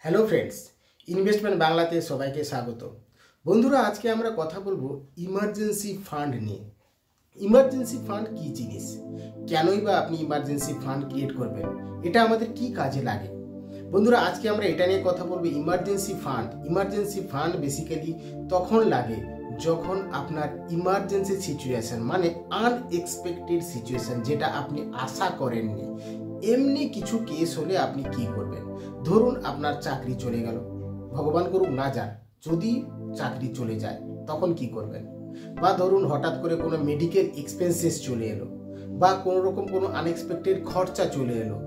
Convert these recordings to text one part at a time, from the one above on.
Hello friends, investment বাংলাতে সবাইকে স্বাগত। বন্ধুরা, আজকে আমরা কথা বলবো ইমার্জেন্সি ফান্ড নিয়ে। ইমার্জেন্সি ফান্ড কি জিনিস, কেনই বা আপনি ইমার্জেন্সি ফান্ড ক্রিয়েট করবেন, এটা আমাদের কি কাজে লাগে? বন্ধুরা, আজকে আমরা এটা নিয়ে কথা বলবো। ইমার্জেন্সি ফান্ড বেসিক্যালি তখন লাগে যখন আপনার ইমার্জেন্সি সিচুয়েশন, মানে আনএক্সপেক্টেড সিচুয়েশন, যেটা আপনি আশা করেননি। এমনি কিছু কেস হলে আপনি কি করবেন? ধরুন আপনার চাকরি চলে গেল, ভগবান করুক না যান, যদি চাকরি চলে যায় তখন কি করবেন? বা ধরুন হঠাৎ করে কোনো মেডিকেল এক্সপেন্সেস চলে এলো, বা কোনো রকম কোনো আনএক্সপেক্টেড খরচা চলে এলো,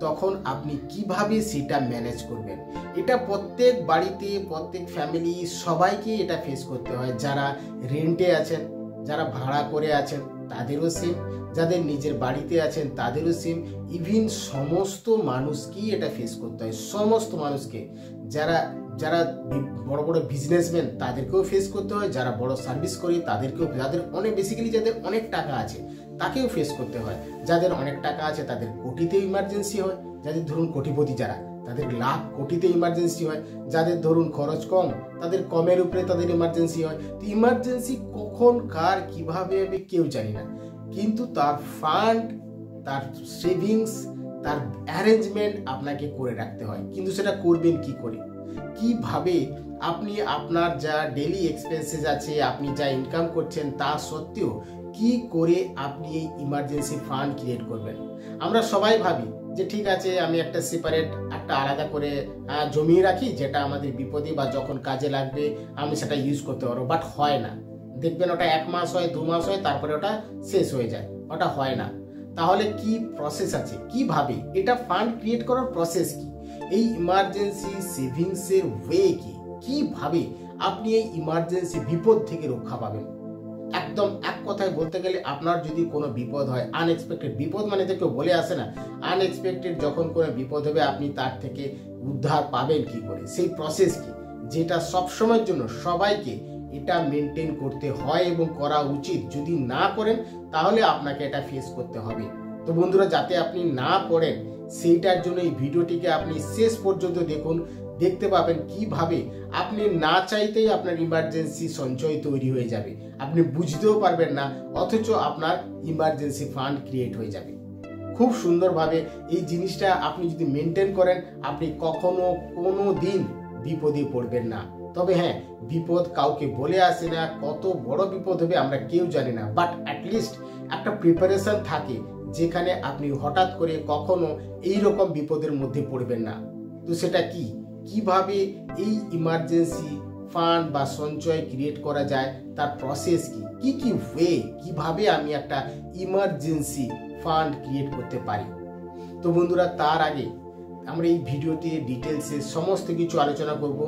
তখন আপনি কিভাবে সেটা ম্যানেজ করবেন? এটা প্রত্যেক বাড়িতে, প্রত্যেক ফ্যামিলি, সবাইকে এটা ফেস করতে হয়। যারা রেন্টে আছেন, যারা ভাড়া করে আছেন তাদেরও সেম, যাদের নিজের বাড়িতে আছেন তাদেরও সেম, ইভিন সমস্ত মানুষকেই এটা ফেস করতে হয়। সমস্ত মানুষকে, যারা যারা বড় বড় বিজনেসম্যান তাদেরকেও ফেস করতে হয়, যারা বড় সার্ভিস করে তাদেরকেও, যাদের অনেক টাকা আছে তাকেও ফেস করতে হয়। যাদের অনেক টাকা আছে তাদের কোটিতে ইমার্জেন্সি হয়, যাদের ধরুন কোটিপতি যারা, তাদের লাখ কোটিতে ইমার্জেন্সি হয়। যাদের ধরুন খরচ কম, তাদের কমের উপরে তাদের ইমার্জেন্সি হয়। তো ইমার্জেন্সি কখন কার কিভাবে হবে কেউ জানি না, কিন্তু তার ফান্ড, তার সেভিংস, তার অ্যারেঞ্জমেন্ট আপনাকে করে রাখতে হয়। কিন্তু সেটা করবেন কি করে, কিভাবে? আপনি আপনার যা ডেইলি এক্সপেন্সেস আছে, আপনি যা ইনকাম করছেন তা সত্ত্বেও কি করে আপনি এই ইমার্জেন্সি ফান্ড ক্রিয়েট করবেন? আমরা সবাই ভাবি যে ঠিক আছে, আমি একটা সেপারেট, একটা আলাদা করে জমিয়ে রাখি, যেটা আমাদের বিপদে বা যখন কাজে লাগবে আমি সেটা ইউজ করতে পারবো। বাট হয় না। দেখবেন ওটা 1 মাস হয়, 2 মাস হয়, তারপরে ওটা শেষ হয়ে যায়, ওটা হয় না। তাহলে কি প্রসেস আছে, কিভাবে এটা ফান্ড ক্রিয়েট করার প্রসেস কি? এই ইমার্জেন্সি সেভিংসের ওয়ে কি, কিভাবে আপনি এই ইমার্জেন্সি বিপদ থেকে রক্ষা পাবেন? একদম এক কথায় বলতে গেলে, আপনার যদি কোনো বিপদ হয়, আনএক্সপেক্টেড বিপদ, মানে তো কেউ বলে আসে না, আনএক্সপেক্টেড যখন কোনো বিপদ হবে আপনি তার থেকে উদ্ধার পাবেন কি করে, সেই প্রসেস কি, যেটা সবসময়ের জন্য সবাইকে এটা মেনটেন করতে হয় এবং করা উচিত। যদি না করেন তাহলে আপনাকে এটা ফেস করতে হবে। তো বন্ধুরা, যাতে আপনি না পড়েন সেইটার জন্য এই ভিডিওটিকে আপনি শেষ পর্যন্ত দেখুন। দেখতে পাবেন কিভাবে আপনি না চাইতেই আপনার ইমার্জেন্সি সঞ্চয় তৈরি হয়ে যাবে, আপনি বুঝতেও পারবেন না, অথচ আপনার ইমার্জেন্সি ফান্ড ক্রিয়েট হয়ে যাবে। খুব সুন্দরভাবে এই জিনিসটা আপনি যদি মেনটেন করেন, আপনি কখনো কোনো দিন বিপদে পড়বেন না। তবে হ্যাঁ, বিপদ কাউকে বলে আসে না, কত বড় বিপদ হবে আমরা কেউ জানি না, বাট অ্যাটলিস্ট একটা প্রিপারেশন থাকে, যেখানে আপনি হঠাৎ করে কখনো এই রকম বিপদের মধ্যে পড়বেন না। তো সেটা কি, কিভাবে এই ইমার্জেন্সি ফান্ড বা সঞ্চয় ক্রিয়েট করা যায়, তার প্রসেস কি কি ওয়ে, কিভাবে আমি একটা ইমার্জেন্সি ফান্ড ক্রিয়েট করতে পারি? তো বন্ধুরা, তার আগে আমরা এই ভিডিওতে ডিটেলসে সমস্ত কিছু আলোচনা করব।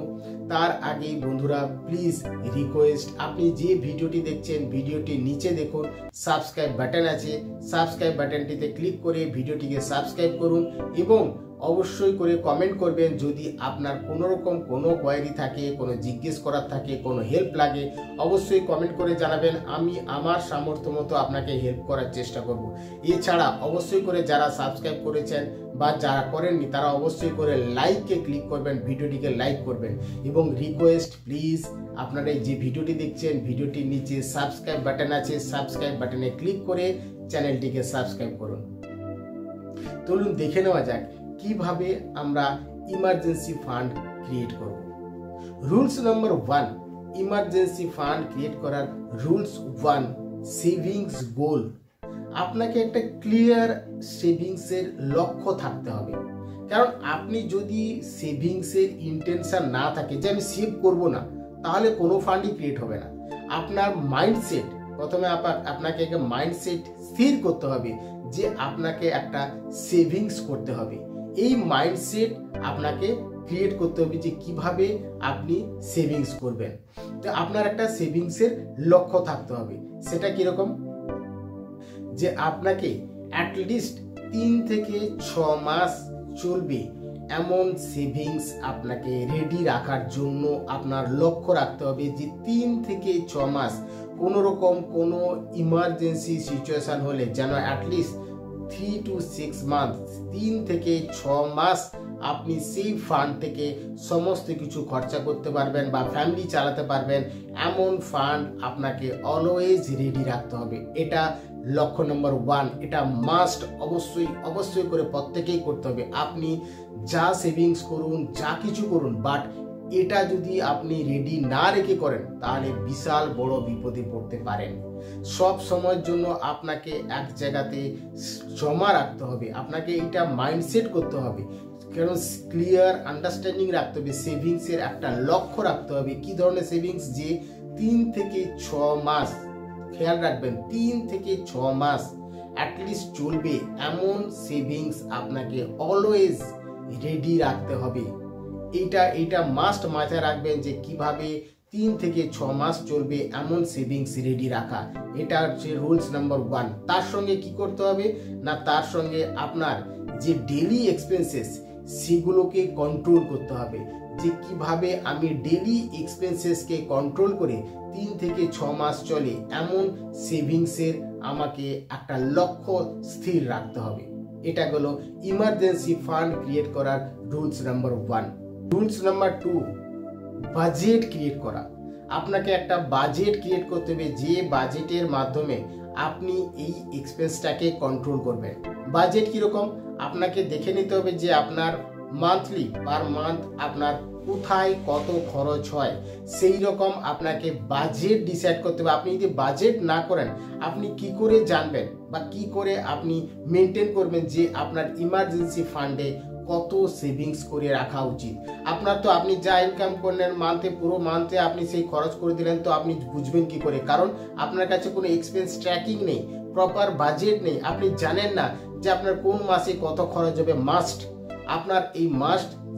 তার আগে বন্ধুরা, প্লিজ রিকোয়েস্ট, আপনি যে ভিডিওটি দেখছেন ভিডিওটির নিচে দেখুন সাবস্ক্রাইব বাটন আছে, সাবস্ক্রাইব বাটনটিতে ক্লিক করে ভিডিওটিকে সাবস্ক্রাইব করুন এবং অবশ্যই করে কমেন্ট করবেন। যদি আপনার কোনো রকম কোনো কোয়েরি থাকে, কোনো জিজ্ঞেস করার থাকে, কোনো হেল্প লাগে, অবশ্যই কমেন্ট করে জানাবেন। আমি আমার সামর্থ্য মতো আপনাকে হেল্প করার চেষ্টা করব। এছাড়া অবশ্যই করে যারা সাবস্ক্রাইব করেছেন বা যারা করেননি তারা অবশ্যই করে লাইকে ক্লিক করবেন, ভিডিওটিকে লাইক করবেন। এবং রিকোয়েস্ট, প্লিজ আপনারা যে ভিডিওটি দেখছেন ভিডিওটির নিচে সাবস্ক্রাইব বাটন আছে, সাবস্ক্রাইব বাটনে ক্লিক করে চ্যানেলটিকে সাবস্ক্রাইব করুন। চলুন দেখে নেওয়া যাক কিভাবে আমরা ইমার্জেন্সি ফান্ড ক্রিয়েট করব। Rules number 1, emergency fund create করার রুলস 1, সেভিংস গোল। আপনাকে একটা ক্লিয়ার সেভিংসের লক্ষ্য থাকতে হবে। কারণ আপনি যদি সেভিংসের ইন্টেনশন না থাকে যে আমি সেভ করব না, তাহলে কোনো ফান্ডই ক্রিয়েট হবে না। আপনার মাইন্ডসেট, প্রথমে আপনাকে একটা মাইন্ডসেট স্থির করতে হবে যে আপনাকে একটা সেভিংস করতে হবে। এই মাইন্ডসেট আপনাকে ক্রিয়েট করতে হবে যে কিভাবে আপনি সেভিংস করবেন। তো আপনার একটা সেভিংসের লক্ষ্য থাকতে হবে। সেটা কিরকম, যে আপনাকে অ্যাটলিস্ট 3 থেকে 6 মাস চলবে এমন সেভিংস আপনাকে রেডি রাখার জন্য আপনার লক্ষ্য রাখতে হবে, যে 3 থেকে 6 মাস কোনো রকম কোনো ইমার্জেন্সি সিচুয়েশন হলে যেন অ্যাটলিস্ট 3 to 6 months, 3 থেকে 6 মাস আপনি সেই ফান্ড থেকে সমস্ত কিছু খরচা করতে পারবেন বা ফ্যামিলি চালাতে পারবেন, এমন ফান্ড আপনাকে অলওয়েজ রেডি রাখতে হবে। এটা লক্ষ্য নম্বর 1, এটা মাস্ট অবশ্যই করে প্রত্যেকেই করতে হবে। আপনি যা সেভিংস করুন, যা কিছু করুন, বাট এটা যদি আপনি রেডি না রেখে করেন তাহলে বিশাল বড় বিপদে পড়তে পারেন। সব সময়ের জন্য আপনাকে এক জায়গাতে জমা রাখতে হবে, আপনাকে এটা মাইন্ডসেট করতে হবে, কারণ ক্লিয়ার আন্ডারস্ট্যান্ডিং রাখতে হবে, সেভিংসের একটা লক্ষ্য রাখতে হবে। কি ধরনের সেভিংস? যে 3 থেকে 6 মাস, খেয়াল রাখবেন 3 থেকে 6 মাস অ্যাটলিস্ট চলবে এমন সেভিংস আপনাকে অলওয়েজ রেডি রাখতে হবে। এইটা মাস্ট মাথায় রাখবেন যে কিভাবে 3 থেকে 6 মাস চলবে এমন সেভিংস রেডি রাখা, এটা হচ্ছে রুলস নাম্বার 1। তার সঙ্গে কি করতে হবে না, তার সঙ্গে আপনার যে ডেইলি এক্সপেন্সেস সেগুলোকে কন্ট্রোল করতে হবে, যে কিভাবে আমি ডেইলি এক্সপেন্সেসকে কন্ট্রোল করে 3 থেকে 6 মাস চলে এমন সেভিংসের আমাকে একটা লক্ষ্য স্থির রাখতে হবে। এটা হলো ইমার্জেন্সি ফান্ড ক্রিয়েট করার rules number 1। Rules number 2, budget create করা। আপনাকে একটা বাজেট ক্রিয়েট করতে হবে, যে বাজেটের মাধ্যমে আপনি এই এক্সপেন্সটাকে কন্ট্রোল করবেন। বাজেট কিরকম? আপনাকে দেখে নিতে হবে যে আপনার মান্থলি পার মান্থ আপনার কোথায় কত খরচ হয়, সেই রকম আপনাকে বাজেট ডিসাইড করতে হবে। আপনি যদি বাজেট না করেন আপনি কি করে জানবেন বা কি করে আপনি মেনটেন করবেন যে আপনার ইমার্জেন্সি ফান্ডে কত সেভিংস করে রাখা উচিত? আপনি যা ইনকাম করলেন মান্থে, পুরো মান্থে আপনি সেই খরচ করে দিলেন, তো আপনি বুঝবেন কি করে? কারণ আপনার কাছে কোনো এক্সপেন্স ট্র্যাকিং নেই, প্রপার বাজেট নেই, আপনি জানেন না যে আপনার কোন মাসে কত খরচ হবে। আপনার এই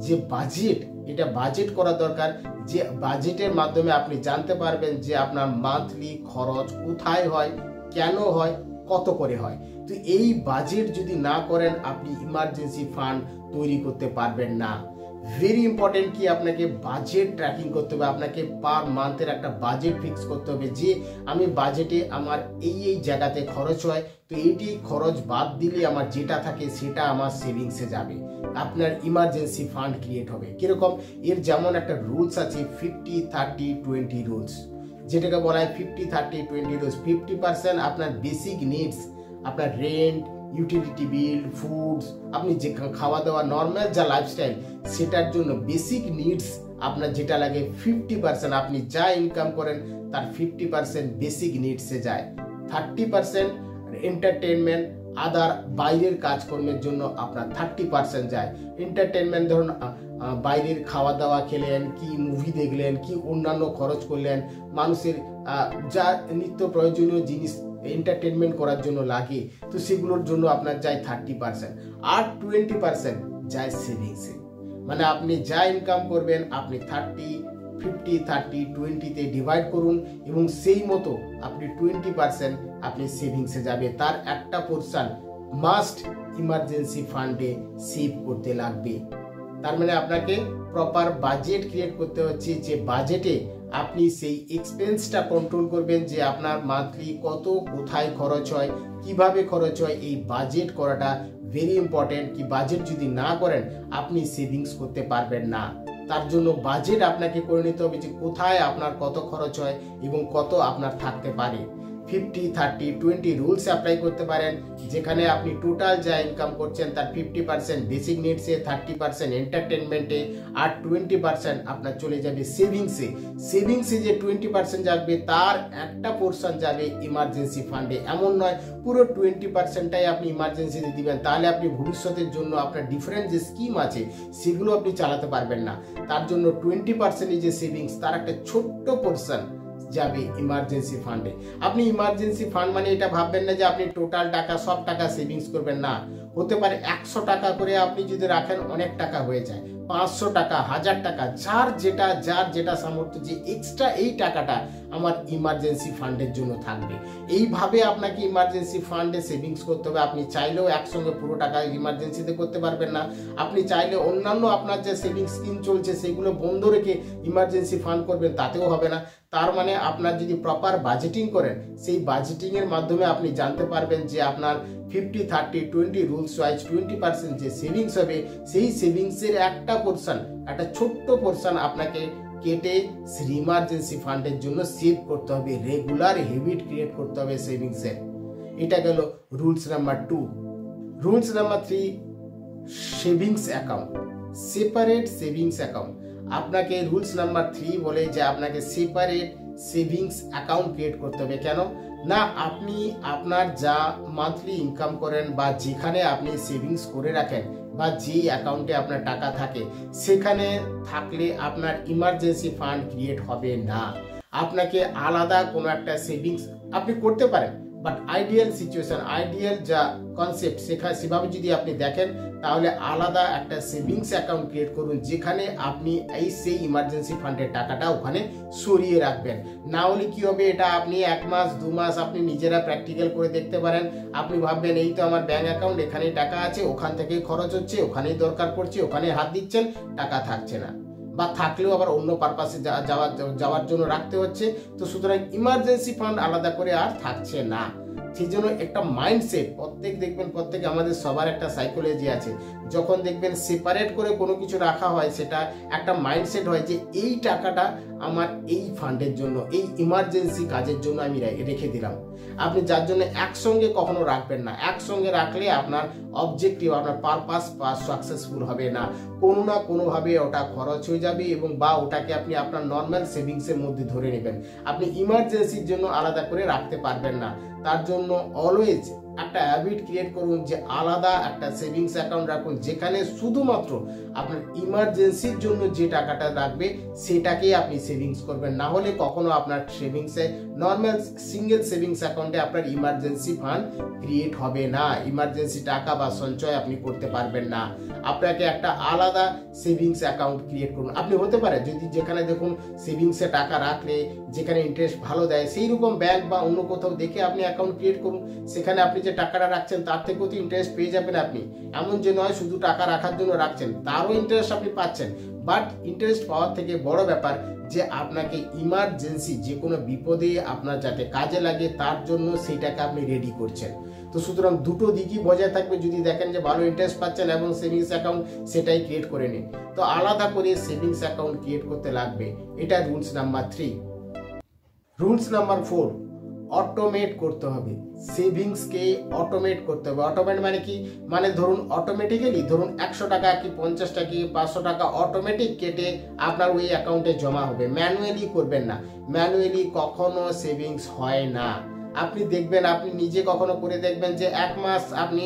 যে বাজেট, এটা বাজেট করা দরকার, যে বাজেটের মাধ্যমে আপনি জানতে পারবেন যে আপনার মান্থলি খরচ কোথায় হয়, কেন হয়, কত করে হয়। তো এই বাজেট যদি না করেন আপনি ইমার্জেন্সি ফান্ড তৈরি করতে পারবেন না। ভেরি ইম্পর্টেন্ট কি আপনাকে বাজেট ট্র্যাকিং করতে হবে, আপনাকে পার মান্থের একটা বাজেট ফিক্স করতে হবে যে আমি বাজেটে আমার এই জায়গাতে খরচ হয়, তো এইটি খরচ বাদ দিলে আমার যেটা থাকে সেটা আমার সেভিংসে যাবে, আপনার ইমার্জেন্সি ফান্ড ক্রিয়েট হবে। কিরকম? এর যেমন একটা রুলস আছে 50-30-20 রুলস, যেটাকে বলা হয় 50-30-20 রুলস। 50% আপনার বেসিক নিডস, আপনার রেন্ট, ইউটিলিটি বিল, ফুডস, আপনি যে খাওয়া দাওয়া নর্মাল যা লাইফস্টাইল সেটার জন্য বেসিক নিডস আপনার যেটা লাগে 50% আপনি যা ইনকাম করেন তার 50% বেসিক নিডসে যায়। 30% এন্টারটেনমেন্ট, আদার বাইরের কাজকর্মের জন্য আপনার 30% যায়। এন্টারটেনমেন্ট ধরুন বাইরের খাওয়া দাওয়া খেলেন, কি মুভি দেখলেন, কি অন্যান্য খরচ করলেন, মানুষের যা নিত্য প্রয়োজনীয় জিনিস এন্টারটেনমেন্ট করার জন্য লাগে, তো সেগুলোর জন্য আপনার যায় 30%। আর 20% যায় সেভিংসে। মানে আপনি যা ইনকাম করবেন আপনি 50-30-20-তে ডিভাইড করুন এবং সেই মতো আপনি 20% আপনি সেভিংসে যাবে। তার একটা পোর্শন মাস্ট ইমার্জেন্সি ফান্ডে সেভ করতে লাগবে। তার মানে আপনাকে প্রপার বাজেট ক্রিয়েট করতে হচ্ছে, যে বাজেটে আপনি সেই এক্সপেন্সটা কন্ট্রোল করবেন, যে আপনার মান্থলি কত কোথায় খরচ হয়, কিভাবে খরচ হয়। এই বাজেট করাটা ভেরি ইম্পর্টেন্ট। কি বাজেট যদি না করেন আপনি সেভিংস করতে পারবেন না। তার জন্য বাজেট আপনাকে করে নিতে হবে যে কোথায় আপনার কত খরচ হয় এবং কত আপনার থাকতে পারে। 50-30-20 রুলস অ্যাপ্লাই করতে পারেন, যেখানে আপনি টোটাল যা ইনকাম করছেন তার 50% বেসিক নিডসে, 30% এন্টারটেনমেন্টে, আর 20% আপনার চলে যাবে সেভিংসে যে 20% যাবে তার একটা পোর্শন যাবে ইমার্জেন্সি ফান্ডে। এমন নয় পুরো 20%টাই আপনি ইমার্জেন্সিতে দিবেন, তাহলে আপনি ভবিষ্যতের জন্য আপনার ডিফারেন্ট যে স্কিম আছে সেগুলো আপনি চালাতে পারবেন না। তার জন্য 20% যে সেভিংস তার একটা ছোট্ট পোর্শন যাবে ইমার্জেন্সি ফান্ডে। আপনি ইমার্জেন্সি ফান্ড মানে এটা ভাববেন না যে আপনি টোটাল টাকা সব টাকা সেভিংস করবেন, না। হতে পারে 100 টাকা করে আপনি যদি রাখেন অনেক টাকা হয়ে যায়, 500 টাকা, 1000 টাকা, যার যেটা সামর্থ্য, যে এক্সট্রা এই টাকাটা আমার ইমার্জেন্সি ফান্ডের জন্য থাকবে। এইভাবে আপনাকে ইমার্জেন্সি ফান্ডে সেভিংস করতে হবে। আপনি চাইলেও একসঙ্গে পুরো টাকা ইমার্জেন্সিতে করতে পারবেন না। আপনি চাইলে অন্যান্য আপনার যে সেভিংস স্কিম চলছে সেগুলো বন্ধ রেখে ইমার্জেন্সি ফান্ড করবেন, তাতেও হবে না। তার মানে আপনার যদি প্রপার বাজেটিং করেন, সেই বাজেটিংয়ের মাধ্যমে আপনি জানতে পারবেন যে আপনার 50-30-20 রুলস ওয়াইজ 20% যে সেভিংস হবে, সেই সেভিংসের একটা পোর্শন, একটা ছোট্ট পোর্শন আপনাকে কেটে ইমার্জেন্সি ফান্ডের জন্য সেভ করতে হবে। রেগুলার হ্যাবিট ক্রিয়েট করতে হবে সেভিংসের। এটা গেল rules number 2। Rules number 3, savings account, separate savings account. আপনাকে রুলস নাম্বার 3 বলে যে আপনাকে সেপারেট সেভিংস অ্যাকাউন্ট ক্রিয়েট করতে হবে। কেন না, আপনি আপনার যা মান্থলি ইনকাম করেন বা যেখানে আপনি সেভিংস করে রাখেন বা যেই অ্যাকাউন্টে আপনার টাকা থাকে, সেখানে থাকলে আপনার ইমার্জেন্সি ফান্ড ক্রিয়েট হবে না। আপনাকে আলাদা কোনো একটা সেভিংস আপনি করতে পারেন, বাট আইডিয়াল সিচুয়েশন, আইডিয়াল যা কনসেপ্ট সেভাবে যদি আপনি দেখেন, তাহলে আলাদা একটা সেভিংস অ্যাকাউন্ট ক্রিয়েট করুন, যেখানে আপনি সেই ইমার্জেন্সি ফান্ডের টাকাটা ওখানে সরিয়ে রাখবেন। না হলে কি হবে, এটা আপনি 1 মাস 2 মাস আপনি নিজেরা প্র্যাকটিক্যাল করে দেখতে পারেন। আপনি ভাববেন এই তো আমার ব্যাংক অ্যাকাউন্ট, এখানেই টাকা আছে, ওখান থেকেই খরচ হচ্ছে, ওখানেই দরকার পড়ছে, ওখানেই হাত দিচ্ছেন, টাকা থাকছে না, বা থাকলেও আবার অন্য পারপাসে যাওয়ার জন্য রাখতে হচ্ছে। তো সুতরাং ইমার্জেন্সি ফান্ড আলাদা করে আর থাকছে না। সেই জন্য একটা মাইন্ডসেট, প্রত্যেক আমাদের সবার একটা সাইকোলজি আছে। যখন দেখবেন সেপারেট করে কোনো কিছু রাখা হয়, সেটা একটা মাইন্ডসেট হয় যে এই টাকাটা আমার এই ফান্ডের জন্য, এই ইমার্জেন্সি কাজের জন্য আমি রেখে দিলাম। আপনি যার জন্য একসঙ্গে কখনো রাখবেন না। একসঙ্গে রাখলে আপনার অবজেক্টিভ, আপনার পারপাস সাকসেসফুল হবে না। কোনো না কোনোভাবে ওটা খরচ হয়ে যাবে, এবং বা ওটাকে আপনি আপনার নর্মাল সেভিংসের মধ্যে ধরে নেবেন। আপনি ইমার্জেন্সির জন্য আলাদা করে রাখতে পারবেন না। তার জন্য অলওয়েজ একটা হ্যাবিট ক্রিয়েট করুন যে আলাদা একটা সেভিংস অ্যাকাউন্ট রাখুন, যেখানে শুধুমাত্র আপনার ইমার্জেন্সির জন্য যে টাকাটা রাখবে সেটাকেই আপনি সেভিংস করবেন। না হলে কখনো আপনার সেভিংসে, নর্মাল সিঙ্গেল সেভিংস অ্যাকাউন্টে আপনার ইমার্জেন্সি ফান্ড ক্রিয়েট হবে না। ইমার্জেন্সি টাকা বা সঞ্চয় আপনি করতে পারবেন না। আপনাকে একটা আলাদা সেভিংস অ্যাকাউন্ট ক্রিয়েট করুন। আপনি হতে পারে যদি যেখানে দেখুন সেভিংসে টাকা রাখলে যেখানে ইন্টারেস্ট ভালো দেয়, সেই রকম ব্যাংক বা অন্য কোথাও দেখে আপনি অ্যাকাউন্ট ক্রিয়েট করুন। সেখানে আপনি যে টাকাটা রাখছেন তার থেকেও তো ইন্টারেস্ট পেয়ে যাবেন আপনি। এমন যে নয় শুধু টাকা রাখার জন্য রাখছেন, তারও ইন্টারেস্ট আপনি পাচ্ছেন। বাট ইন্টারেস্ট পাওয়ার থেকে বড় ব্যাপার যে আপনাকে ইমার্জেন্সি যে কোনো বিপদে আপনার যাতে কাজে লাগে, তার জন্য সেইটাকে আপনি রেডি করছেন। তো সুতরাং দুটো দিকই বজায় থাকবে। যদি দেখেন যে ভালো ইন্টারেস্ট পাচ্ছেন এবং সেভিংস অ্যাকাউন্ট, সেটাই ক্রিয়েট করে নিন। তো আলাদা করে সেভিংস অ্যাকাউন্ট ক্রিয়েট করতে লাগবে। এটা rules number 3। Rules number 4, automate করতে হবে। সেভিংসকে অটোমেট করতে হবে। অটোমেট মানে কি, মানে ধরুন অটোমেটিক্যালি ধরুন 100 টাকা কি 50 টাকা কি 500 টাকা অটোমেটিক কেটে আপনার ওই অ্যাকাউন্টে জমা হবে। ম্যানুয়ালি করবেন না। ম্যানুয়ালি কখনো সেভিংস হয় না। আপনি দেখবেন, আপনি নিজে কখনো করে দেখবেন যে 1 মাস আপনি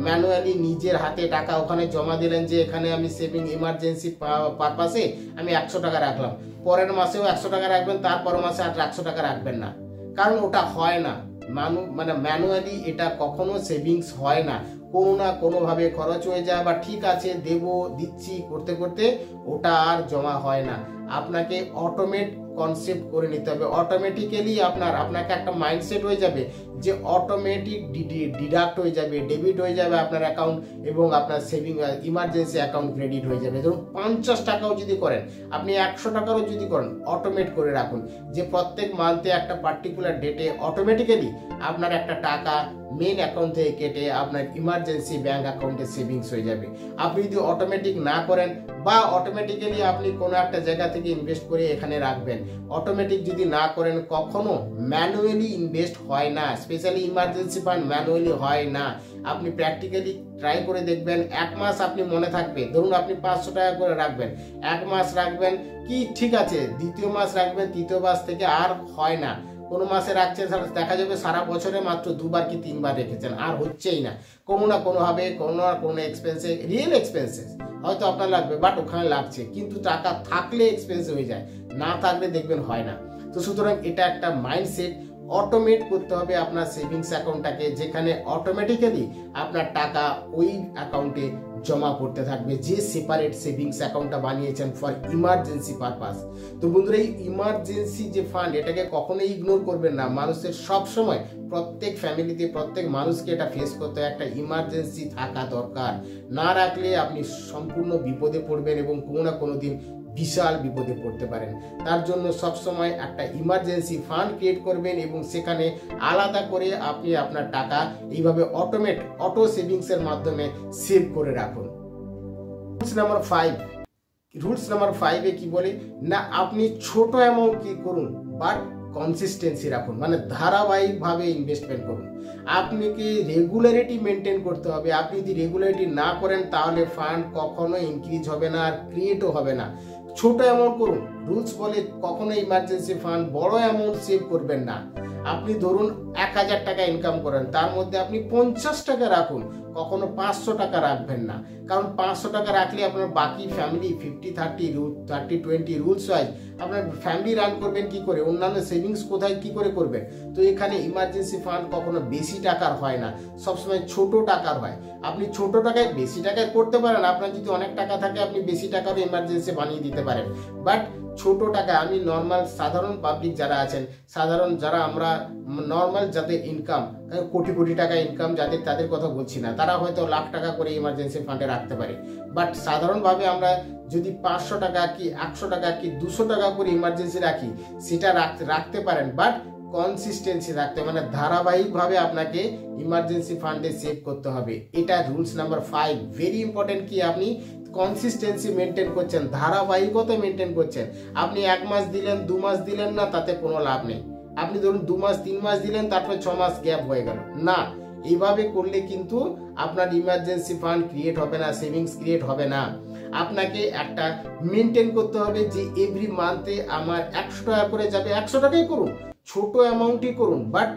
ম্যানুয়ালি নিজের হাতে টাকা ওখানে জমা দিলেন যে এখানে আমি সেভিং ইমার্জেন্সি পারপাসে আমি 100 টাকা রাখলাম। পরের মাসেও 100 টাকা রাখবেন, তারপরের মাসে আর 100 টাকা রাখবেন না, কারণ ওটা হয় না। মানে ম্যানুয়ালি এটা কখনো সেভিংস হয় না। কোনো না কোনোভাবে খরচ হয়ে যায়, বা ঠিক আছে দিচ্ছি করতে করতে ওটা আর জমা হয় না। আপনাকে অটোমেট কনসেপ্ট করে নিতে হবে। অটোমেটিক্যালি আপনাকে একটা মাইন্ডসেট হয়ে যাবে যে অটোমেটিক ডিডাক্ট হয়ে যাবে, ডেবিট হয়ে যাবে আপনার অ্যাকাউন্ট, এবং আপনার সেভিং ইমার্জেন্সি অ্যাকাউন্ট ক্রেডিট হয়ে যাবে। ধরুন 50 টাকাও যদি করেন, আপনি 100 টাকারও যদি করেন, অটোমেট করে রাখুন যে প্রত্যেক মান্থে একটা পার্টিকুলার ডেটে অটোমেটিক্যালি আপনার একটা টাকা মেন অ্যাকাউন্ট থেকে কেটে আপনার ইমার্জেন্সি ব্যাংক অ্যাকাউন্টে সেভিংস হয়ে যাবে। আপনি যদি অটোমেটিক না করেন, বা অটোমেটিক্যালি আপনি কোনো একটা জায়গা থেকে ইনভেস্ট করে এখানে রাখবেন, অটোমেটিক যদি না করেন, কখনো ম্যানুয়ালি ইনভেস্ট হয় না। স্পেশালি ইমার্জেন্সি ফান্ড ম্যানুয়ালি হয় না। আপনি প্র্যাকটিক্যালি ট্রাই করে দেখবেন। 1 মাস আপনি মনে থাকবে, ধরুন আপনি 500 টাকা করে রাখবেন, 1 মাস রাখবেন কি ঠিক আছে, দ্বিতীয় মাস রাখবেন, তৃতীয় মাস থেকে আর হয় না। কোনো মাসে রাখছেন, দেখা যাবে সারা বছরে মাত্র 2 বার কি 3 বার রেখেছেন, আর হচ্ছেই না। কোনো না কোনোভাবে কোনো না কোনো এক্সপেন্সে, রিয়েল এক্সপেন্সেস হয়তো আপনার লাগবে, বাট ওখানে লাগছে, কিন্তু টাকা থাকলে এক্সপেন্স হয়ে যায়, না থাকলে দেখবেন হয় না। তো সুতরাং এটা একটা মাইন্ডসেট। অটোমেট করতে হবে আপনার সেভিংস অ্যাকাউন্টটাকে, যেখানে অটোমেটিক্যালি আপনার টাকা ওই অ্যাকাউন্টে জমা পড়তে থাকবে, যে সেপারেট সেভিংস অ্যাকাউন্টটা বানিয়েছেন ফর ইমার্জেন্সি পারপাস। তো বন্ধুরা, এই ইমার্জেন্সি যে ফান্ড, এটাকে কখনোই ইগনোর করবেন না। মানুষের সব সময়, প্রত্যেক ফ্যামিলিতে প্রত্যেক মানুষকে এটা ফেস করতে হয়, একটা ইমার্জেন্সি থাকা দরকার। না রাখলে আপনি সম্পূর্ণ বিপদে পড়বেন এবং কোনো না কোনো দিন বিশাল বিপদে পড়তে পারেন। তার জন্য সবসময় একটা ইমার্জেন্সি ফান্ড ক্রিয়েট করবেন এবং সেখানে আলাদা করে আপনি আপনার টাকা এইভাবে অটো সেভিংসের মাধ্যমে সেভ করে রাখুন। রুলস নাম্বার 5 কি বলে না, আপনি ছোট অ্যামাউন্ট কি করুন, বাট কনসিস্টেন্সি রাখুন, মানে ধারাবাহিকভাবে ইনভেস্টমেন্ট করুন। আপনাকে রেগুলারিটি মেনটেন করতে হবে। আপনি যদি রেগুলারিটি না করেন তাহলে ফান্ড কখনো ইনক্রিজ হবে না, আর ক্রিয়েটও হবে না। ছোট অ্যামাউন্ট করুন। রুলস বলে কখনো ইমার্জেন্সি ফান্ড বড় অ্যামাউন্ট সেভ করবেন না। আপনি ধরুন 1000 টাকা ইনকাম করেন, তার মধ্যে আপনি 50 টাকা রাখুন, কখনো 500 টাকা রাখবেন না। কারণ 500 টাকা রাখলে আপনার বাকি ফ্যামিলি 50-30-30-20 রুলস ওয়াইজ আপনার ফ্যামিলি রান করবেন কি করে, অন্যান্য সেভিংস কোথায় কি করে করবেন। তো এখানে ইমার্জেন্সি ফান্ড কখনো বেশি টাকার হয় না, সবসময় ছোট টাকার হয়। আপনি ছোট টাকায় বেশি টাকায় করতে পারেন, আপনার যদি অনেক টাকা থাকে আপনি বেশি টাকারও ইমার্জেন্সি বানিয়ে দিতে পারেন। বাট ছোট টাকা, আমি নর্মাল সাধারণ পাবলিক যারা আছেন, সাধারণ যারা আমরা নর্মাল যাদের ইনকাম কোটি কোটি টাকা ইনকাম যাদের, তাদের কথা বলছি না, তারা হয়তো লাখ টাকা করে ইমার্জেন্সি ফান্ডে রাখতে পারে। বাট সাধারণভাবে আমরা যদি 500 টাকা কি 100 টাকা কি 200 টাকা করে ইমার্জেন্সি রাখি, সেটা রাখতে পারেন। বাট কনসিস্টেন্সি রাখতে, মানে ধারাবাহিকভাবে আপনাকে ইমার্জেন্সি ফান্ডে সেভ করতে হবে। এটা রুলস নাম্বার 5, ভেরি ইম্পর্টেন্ট। কি আপনি কনসিস্টেন্সি মেনটেন করছেন, ধারাবাহিকতা মেনটেন করছেন। আপনি 1 মাস দিলেন, 2 মাস দিলেন না, তাতে কোনো লাভ নেই। আপনি ধরুন 2 মাস 3 মাস দিলেন, তারপর 6 মাস গ্যাপ হয়ে গেল না। এইভাবে করলে কিন্তু আপনার ইমার্জেন্সি ফান্ড ক্রিয়েট হবে না, সেভিংস ক্রিয়েট হবে না। আপনাকে একটা মেনটেন করতে হবে যে এভরি মান্থে আমার 100 টাকা করে যাবে, 100 টাকাই করুন, ছোট অ্যামাউন্টই করুন, বাট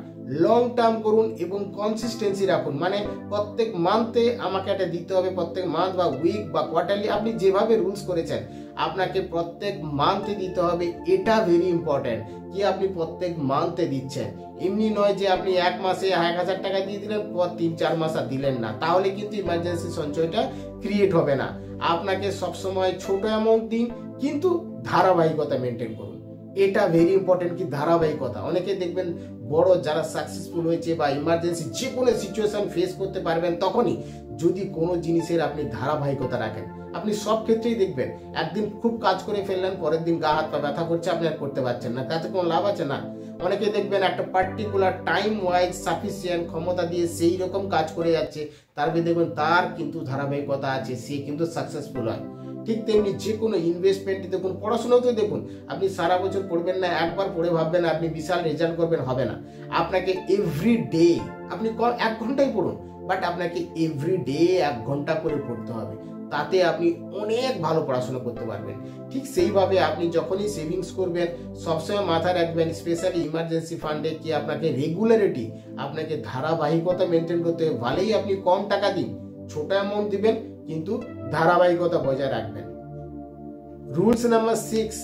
লং টার্ম করুন এবং কনসিস্টেন্সি রাখুন। মানে প্রত্যেক মান্থে আমাকে এটা দিতে হবে, প্রত্যেক মান্থ বা উইক বা কোয়ার্টারলি, আপনি যেভাবে রুলস করেছেন আপনাকে প্রত্যেক মান্থে দিতে হবে। এটা ভেরি ইম্পর্টেন্ট কি আপনি প্রত্যেক মান্থে দিচ্ছেন। এমনি নয় যে আপনি 1 মাসে 1000 টাকা দিয়ে দিলেন, পর 3-4 মাস আর দিলেন না, তাহলে কিন্তু ইমার্জেন্সি সঞ্চয়টা ক্রিয়েট হবে না। আপনাকে সবসময় ছোট অ্যামাউন্ট দিন, কিন্তু ধারাবাহিকতা মেনটেন করুন। এটা ভেরি ইম্পর্টেন্ট কি ধারাবাহিকতা। অনেকে দেখবেন বড় যারা সাকসেসফুল হয়েছে বা ইমার্জেন্সি যে কোনো সিচুয়েশন ফেস করতে পারবেন তখনই যদি কোনো জিনিসের আপনি ধারাবাহিকতা রাখেন। আপনি সব ক্ষেত্রেই দেখবেন একদিন খুব কাজ করে ফেললেন, পরের দিন গা হাত পা ব্যথা করছে, আপনি আর করতে পারছেন না, তাতে কোনো লাভ আছে না। অনেকে দেখবেন একটা পার্টিকুলার টাইম ওয়াইজ সাফিসিয়েন্ট ক্ষমতা দিয়ে সেই রকম কাজ করে যাচ্ছে, তারপরে দেখবেন তার কিন্তু ধারাবাহিকতা আছে, সে কিন্তু সাকসেসফুল হয়। ঠিক তেমনি যে কোনো ইনভেস্টমেন্টে দেখুন, পড়াশোনাতেও দেখুন, আপনি সারা বছর পড়বেন না, একবার পড়ে ভাববেন আপনি বিশাল রেজাল্ট করবেন, হবে না। আপনাকে এভরি ডে আপনি 1 ঘন্টাই পড়ুন, বাট আপনাকে এভরি ডে 1 ঘন্টা করে পড়তে হবে, তাতে আপনি অনেক ভালো পড়াশোনা করতে পারবেন। ঠিক সেইভাবে আপনি যখনই সেভিংস করবেন সবসময় মাথায় রাখবেন, স্পেশালি ইমার্জেন্সি ফান্ডে কি আপনাকে রেগুলারিটি, আপনাকে ধারাবাহিকতা মেনটেন করতে হবে। ভালেই আপনি কম টাকা দিন, ছোট অ্যামাউন্ট দিবেন, কিন্তু ধারাবাহিকতা বজায় রাখবেন। রুলস নাম্বার 6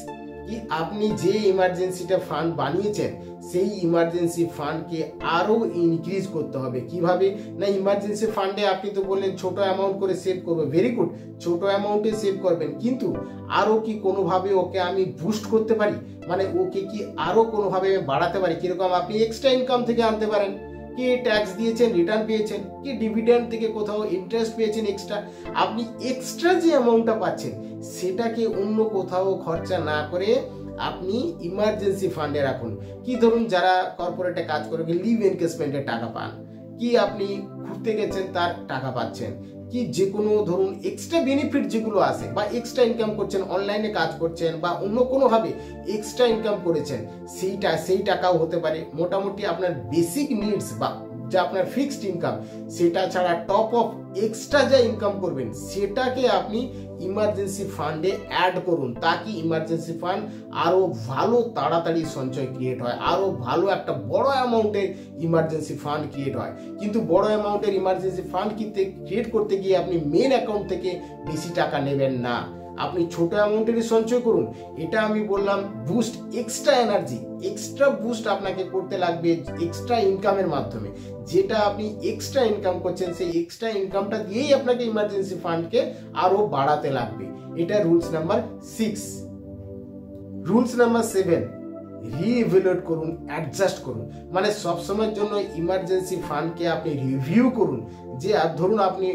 কি আপনি যে ইমার্জেন্সিটা ফান্ড বানিয়েছেন সেই ইমার্জেন্সি ফান্ডকে আরো ইনক্রিজ করতে হবে। কিভাবে না, ইমার্জেন্সি ফান্ডে আপনি তো বললেন ছোট অ্যামাউন্ট করে সেভ করবে, ভেরি গুড, ছোট অ্যামাউন্টে সেভ করবেন, কিন্তু আরো কি কোনোভাবে ওকে আমি বুস্ট করতে পারি, মানে ওকে কি আরো কোনোভাবে আমি বাড়াতে পারি। কিরকম, আপনি এক্সট্রা ইনকাম থেকে আনতে পারেন, কি ট্যাক্স দিয়েছেন রিটার্ন পেয়েছেন, কি ডিভিডেন্ড থেকে কোথাও ইন্টারেস্ট পেয়েছেন এক্সট্রা, আপনি এক্সট্রা যে অ্যামাউন্টটা পাচ্ছেন সেটাকে অন্য কোথাও খরচা না করে আপনি ইমার্জেন্সি ফান্ডে রাখুন। কি ধরুন যারা কর্পোরেটে কাজ করে লিভ এনকেসমেন্টের টাকা পান, কি আপনি ঘুরতে গেছেন তার টাকা পাচ্ছেন, কি যে কোনো ধরুন এক্সট্রা বেনিফিট যেগুলো আসে, বা এক্সট্রা ইনকাম করছেন, অনলাইনে কাজ করছেন বা অন্য কোনোভাবে এক্সট্রা ইনকাম করেছেন, সেই টাকাও হতে পারে। মোটামুটি আপনার বেসিক নিডস বা যা আপনার ফিক্সড ইনকাম, সেটা ছাড়া টপ অফ এক্সট্রা যা ইনকাম করবেন সেটাকে আপনি ইমার্জেন্সি ফান্ডে অ্যাড করুন, তাকে ইমার্জেন্সি ফান্ড আরো ভালো তাড়াতাড়ি সঞ্চয় ক্রিয়েট হয়, আরো ভালো একটা বড় অ্যামাউন্টের ইমার্জেন্সি ফান্ড ক্রিয়েট হয়। কিন্তু বড় অ্যামাউন্টের ইমার্জেন্সি ফান্ড ক্রিয়েট করতে গিয়ে আপনি মেন অ্যাকাউন্ট থেকে বেশি টাকা নেবেন না, আপনি ছোট অ্যামাউন্টেরই সঞ্চয় করুন। এটা আমি বললাম boost, extra energy, extra boost আপনাকে করতে লাগবে এক্সট্রা ইনকামের মাধ্যমে। যেটা আপনি এক্সট্রা ইনকাম করছেন সেই এক্সট্রা ইনকামটা দিয়েই আপনাকে ইমার্জেন্সি ফান্ডকে আরো বাড়াতে লাগবে। এটা রুলস নাম্বার 6। রুলস নাম্বার 7, রিইভ্যালুয়েট করুন, অ্যাডজাস্ট করুন। মানে সবসময়ের জন্য ইমার্জেন্সি ফান্ডকে আপনি রিভিউ করুন। যে ধরুন আপনি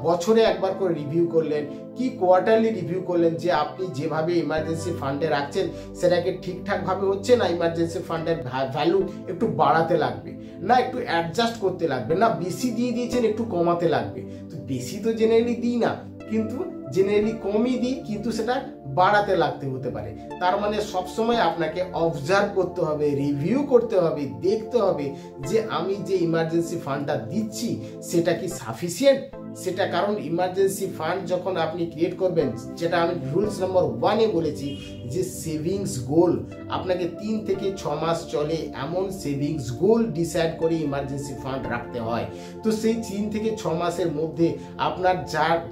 বছরে একবার করে রিভিউ করলেন কি কোয়ার্টারলি রিভিউ করলেন, যে আপনি যেভাবে ইমার্জেন্সি ফান্ডে রাখছেন সেটাকে ঠিকঠাকভাবে হচ্ছে না, ইমার্জেন্সি ফান্ডের ভ্যালু একটু বাড়াতে লাগবে, না একটু অ্যাডজাস্ট করতে লাগবে, না বেশি দিয়ে দিয়েছেন একটু কমাতে লাগবে। তো বেশি তো জেনারেলি দিই না, কিন্তু জেনারেলি কমই দিই, কিন্তু সেটা বাড়াতে লাগতে হতে পারে। তার মানে সবসময় আপনাকে অবজার্ভ করতে হবে, রিভিউ করতে হবে, দেখতে হবে যে আমি যে ইমার্জেন্সি ফান্ডটা দিচ্ছি সেটা কি সাফিসিয়েন্ট সেটা। কারণ ইমার্জেন্সি ফান্ড যখন আপনি ক্রিয়েট করবেন, যেটা আমি রুলস নাম্বার 1-এ বলেছি যে সেভিংস গোল, আপনাকে 3 থেকে 6 মাস চলে এমন সেভিংস গোল ডিসাইড করে ইমার্জেন্সি ফান্ড রাখতে হয়। তো সেই 3 থেকে 6 মাসের মধ্যে আপনার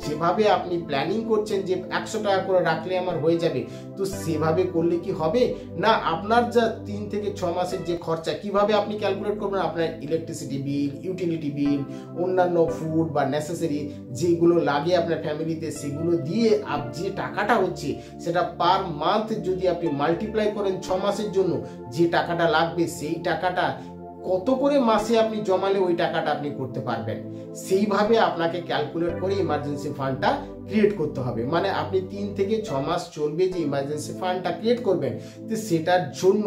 যেভাবে আপনি প্ল্যানিং করছেন যে 100 টাকা করে রাখলে আমার হয়ে যাবে, তো সেভাবে করলে কি হবে না, আপনার যা 3 থেকে 6 মাসের যে খরচা কিভাবে আপনি ক্যালকুলেট করবেন, আপনার ইলেকট্রিসিটি বিল, ইউটিলিটি বিল, অন্যান্য ফুড বা নেসেসারি যেগুলো লাগে আপনার ফ্যামিলিতে, সেগুলো দিয়ে যে টাকাটা হচ্ছে সেটা পার মান্থ যদি আপনি মাল্টিপ্লাই করেন 6 মাসের জন্য, যে টাকাটা লাগবে সেই টাকাটা কত করে মাসে আপনি জমালে ওই টাকাটা আপনি করতে পারবেন, সেইভাবে আপনাকে ক্যালকুলেট করে ইমার্জেন্সি ফান্ডটা ক্রিয়েট করতে হবে। মানে আপনি 3 থেকে 6 মাস চলবে যে ইমার্জেন্সি ফান্ডটা ক্রিয়েট করবেন, তো সেটার জন্য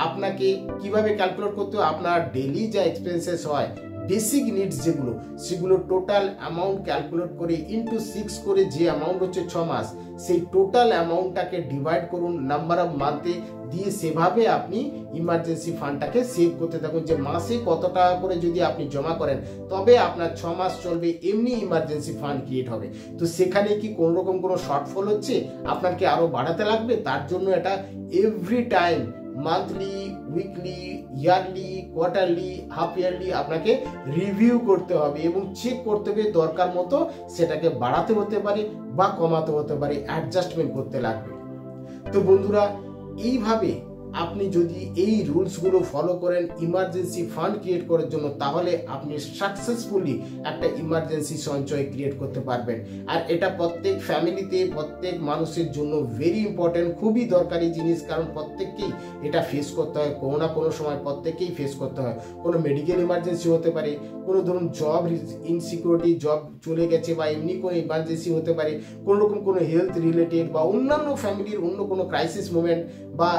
আপনাকে কিভাবে ক্যালকুলেট করতে হবে, আপনার ডেইলি যা এক্সপেন্সেস হয়, বেসিক নিডস যেগুলো, সেগুলো টোটাল অ্যামাউন্ট ক্যালকুলেট করে ইনটু 6 করে যে অ্যামাউন্ট হচ্ছে 6 মাস, সেই টোটাল অ্যামাউন্টটাকে ডিভাইড করুন নাম্বার অফ মান্থে দিয়ে, সেভাবে আপনি ইমার্জেন্সি ফান্ডটাকে সেভ করতে থাকুন। যে মাসে কত টাকা করে যদি আপনি জমা করেন তবে আপনার 6 মাস চলবে, এমনি ইমার্জেন্সি ফান্ড ক্রিয়েট হবে। তো সেখানে কি কোনো রকম কোনো শর্টফল হচ্ছে, আপনাকে আরো বাড়াতে লাগবে, তার জন্য এটা every time monthly, weekly, yearly, quarterly, half yearly আপনাকে রিভিউ করতে হবে এবং চেক করতে হবে, দরকার মতো সেটাকে বাড়াতে হতে পারে বা কমাতে হতে পারে, অ্যাডজাস্টমেন্ট করতে লাগবে। তো বন্ধুরা, এইভাবে আপনি যদি এই রুলসগুলো ফলো করেন ইমার্জেন্সি ফান্ড ক্রিয়েট করার জন্য, তাহলে আপনি সাকসেসফুলি একটা ইমার্জেন্সি সঞ্চয় ক্রিয়েট করতে পারবেন। আর এটা প্রত্যেক ফ্যামিলিতে, প্রত্যেক মানুষের জন্য ভেরি ইম্পর্টেন্ট, খুবই দরকারি জিনিস। কারণ প্রত্যেককেই এটা ফেস করতে হয়, কোনো না কোনো সময় প্রত্যেককেই ফেস করতে হয়। কোনো মেডিকেল ইমার্জেন্সি হতে পারে, কোনো ধরুন জব ইনসিকিউরিটি, জব চলে গেছে, বা এমনি কোনো ইমার্জেন্সি হতে পারে, কোনো রকম কোনো হেলথ রিলেটেড বা অন্যান্য ফ্যামিলির অন্য কোনো ক্রাইসিস মোমেন্ট, বা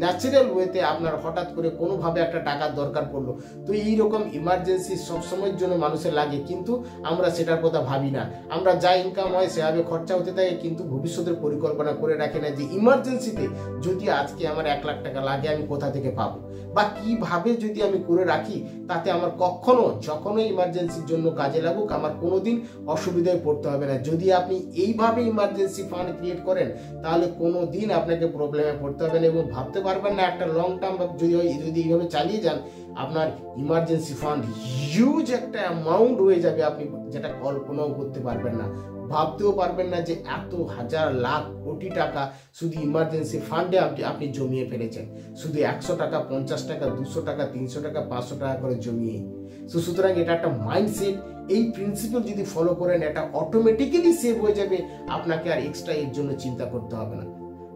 ন্যাচারাল ওয়েতে আপনার হঠাৎ করে কোনোভাবে একটা টাকার দরকার পড়লো। তো এইরকম ইমার্জেন্সি সবসময়ের জন্য মানুষের লাগে, কিন্তু আমরা সেটার কথা ভাবি না। আমরা যা ইনকাম হয় সেভাবে খরচা হতে থাকে, কিন্তু ভবিষ্যতের পরিকল্পনা করে রাখি না যে ইমার্জেন্সিতে যদি আজকে আমার 1 লাখ টাকা লাগে আমি কোথা থেকে পাবো, বা কিভাবে যদি আমি করে রাখি তাতে আমার কখনো যখনই ইমার্জেন্সির জন্য কাজে লাগুক আমার কোনোদিন অসুবিধায় পড়তে হবে না। যদি আপনি এইভাবে ইমার্জেন্সি ফান্ড ক্রিয়েট করেন তাহলে কোনো দিন আপনাকে প্রবলেমে পড়তে হবে না, এবং ভাবতে পারবেন না একটা লং টার্ম যদি এইভাবে চালিয়ে যান আপনার ইমার্জেন্সি ফান্ড হিউজ একটা অ্যামাউন্ট হয়ে যাবে, আপনি যেটা কল্পনাও করতে পারবেন না, ভাবতেও পারবেন না যে এত হাজার লাখ কোটি টাকা শুধু ইমার্জেন্সি ফান্ডে আপনি জমিয়ে ফেলেছেন, শুধু 100 টাকা, 50 টাকা, 200 টাকা, 300 টাকা, 500 টাকা করে জমিয়ে। সুতরাং এটা একটা মাইন্ডসেট, এই প্রিন্সিপাল যদি ফলো করেন এটা অটোমেটিক্যালি সেভ হয়ে যাবে, আপনাকে আর এক্সট্রা এর জন্য চিন্তা করতে হবে না।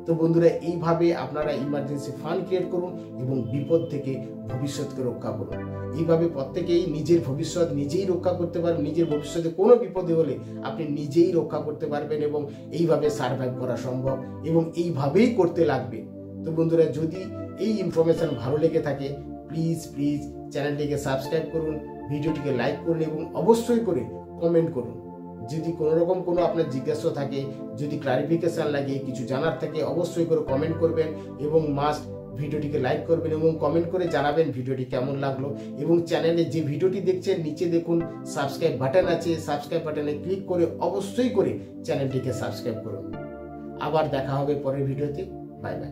তো বন্ধুরা, এইভাবে আপনারা ইমার্জেন্সি ফান্ড ক্রিয়েট করুন এবং বিপদ থেকে ভবিষ্যৎকে রক্ষা করুন। এইভাবে প্রত্যেকেই নিজের ভবিষ্যৎ নিজেই রক্ষা করতে পারবেন, নিজের ভবিষ্যতে কোনো বিপদে হলে আপনি নিজেই রক্ষা করতে পারবেন, এবং এইভাবে সার্ভাইভ করা সম্ভব, এবং এইভাবেই করতে লাগবে। তো বন্ধুরা, যদি এই ইনফরমেশন ভালো লেগে থাকে প্লিজ চ্যানেলটিকে সাবস্ক্রাইব করুন, ভিডিওটিকে লাইক করুন এবং অবশ্যই করে কমেন্ট করুন। যদি কোনো রকম কোনো আপনার জিজ্ঞাসা থাকে, যদি ক্লারিফিকেশন লাগে, কিছু জানার থাকে, অবশ্যই করে কমেন্ট করবেন এবং মাস্ট ভিডিওটিকে লাইক করবেন এবং কমেন্ট করে জানাবেন ভিডিওটি কেমন লাগলো। এবং চ্যানেলে যে ভিডিওটি দেখছেন নিচে দেখুন সাবস্ক্রাইব বাটন আছে, সাবস্ক্রাইব বাটনে ক্লিক করে অবশ্যই করে চ্যানেলটিকে সাবস্ক্রাইব করুন। আবার দেখা হবে পরের ভিডিওতে। Bye bye.